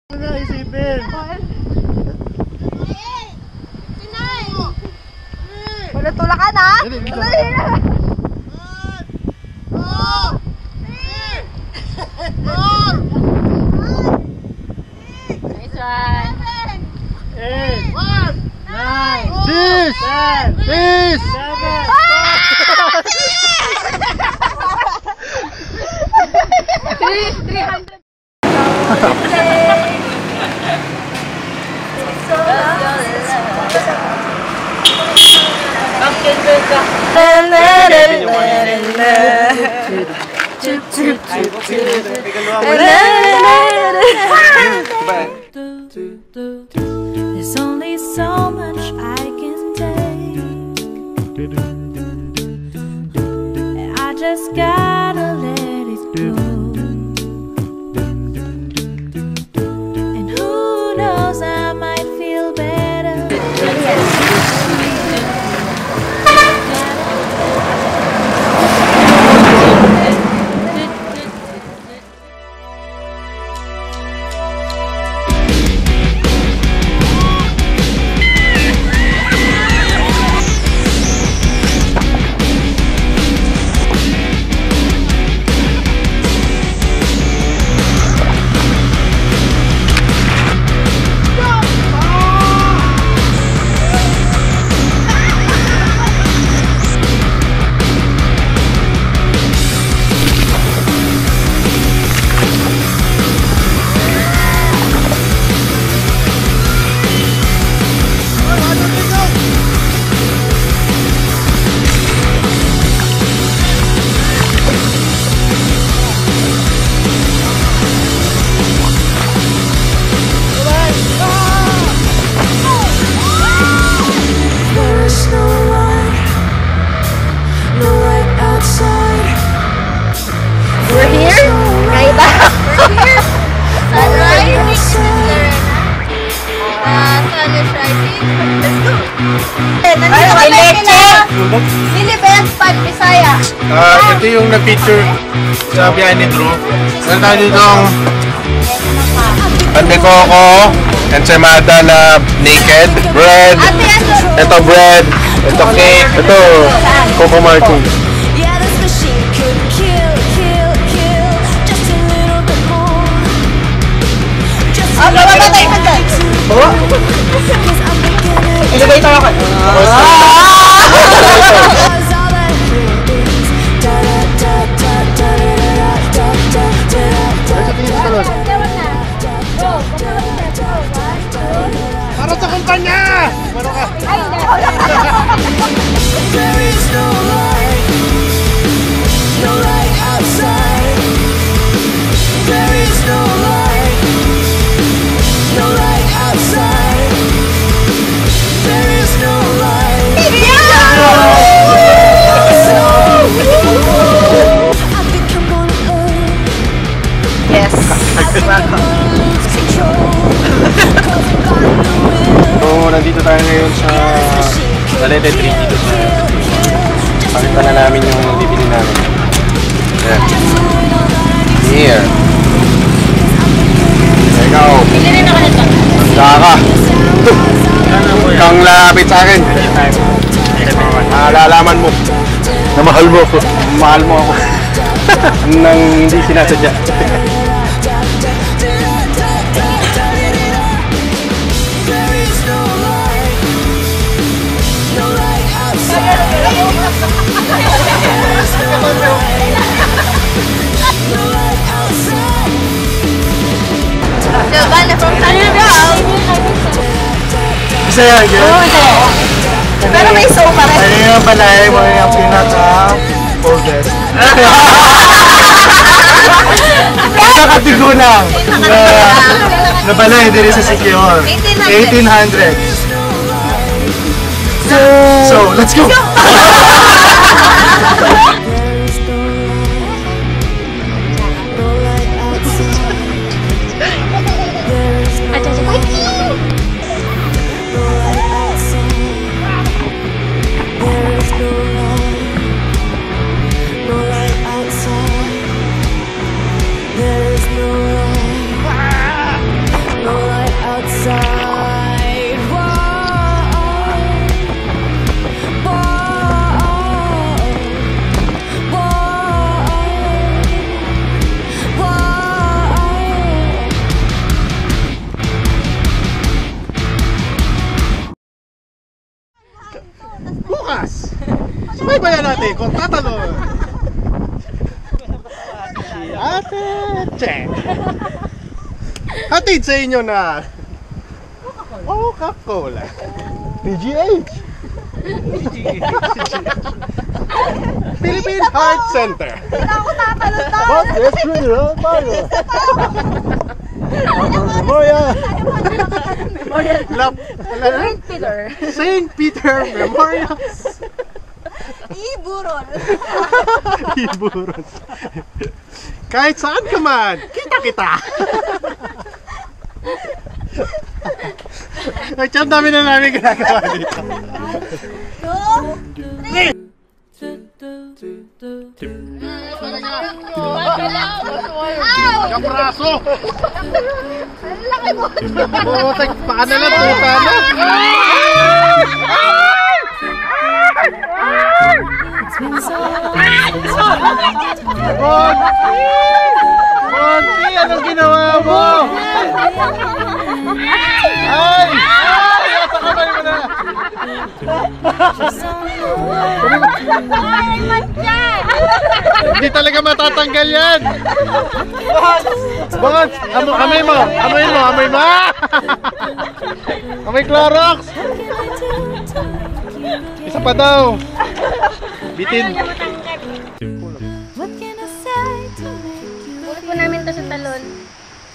Ano isipin? Wala tulakan ha? Nice one. 8, 9, 10, 300. There's only so much I can take. I just gotta let it go. And who knows, I might feel better. We're here? Right now? We're here? Sunrise? Sunrise rising? Let's go! Nandito kami kina Silibet Pan Bisaya. Ito yung nag-picture sa biyahe ni Drew. Meron tayo dito ang Pan de Coco, ensaymada na naked, bread, ito bread, ito cake, ito Coco Martin. Yeah, this machine could kill just a little bit more. Just a little bit more. Cause I'm beginning. Elevator ako. Para sa kumpanya! Mano ka? There is no light, no light outside. There is no light, no light outside. There is no light. I've become one of Yes. lose control. So, nandito tayo ngayon sa Balete 3 dito sa pakita na namin yung bibili namin. Ayan. Here. Ikaw. Bili rin ako nito. Saka. Kang lapit sa akin. Nalalaman mo na mahal mo ako. Mahal mo ako. Nang hindi sinasadya. Diba, from Tanibao. Isa yan, girl. Pero may soap pa rin. Ano yung balay mo yung pinaka-oldest? Nakakatigulang na balay din sa Secure. 1800. So, let's go! finale, kontatalon! Ate Che! Hatid sa inyo na Coca-Cola. PGH! Philippine Heart Center. Wala ako tatalon-talon. Boss, let's bring it on, Mario. Memorial. Saint Peter. Saint Peter Memorial. Iburol. Iburon. Kahit saan ka man, kita-kita. Ang dami na namin ginagawa dito. 2, 3. Kapraso! Ang laki mo. Bumotek pa na lang, tuta na. It's been so Monty, anong ginawa mo? Ay! Ay! Asa kamay mo na! Ay, matyan. Hindi talaga matatanggal yan! Bons! Amoy mo! Amoy mo! Amoy mo! Amoy Clorox! Isa pa daw! Bitin! What can I say to make you Ulit po namin to sa talon.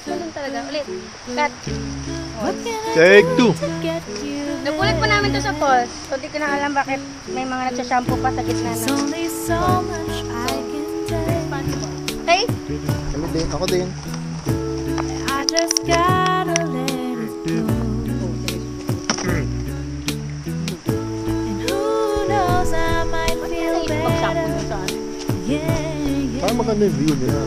Talon talaga. Ulit. Cut. What can I Take two! get you Napulit po namin to sa pause. So, di ko na alam bakit may mga nagsashampoo pa sa gitna There's na. only so much I can take Okay? Kami din, ako din. I just gotta let it go And who knows I might feel better Yeah, yeah Parang maganda yung view nila.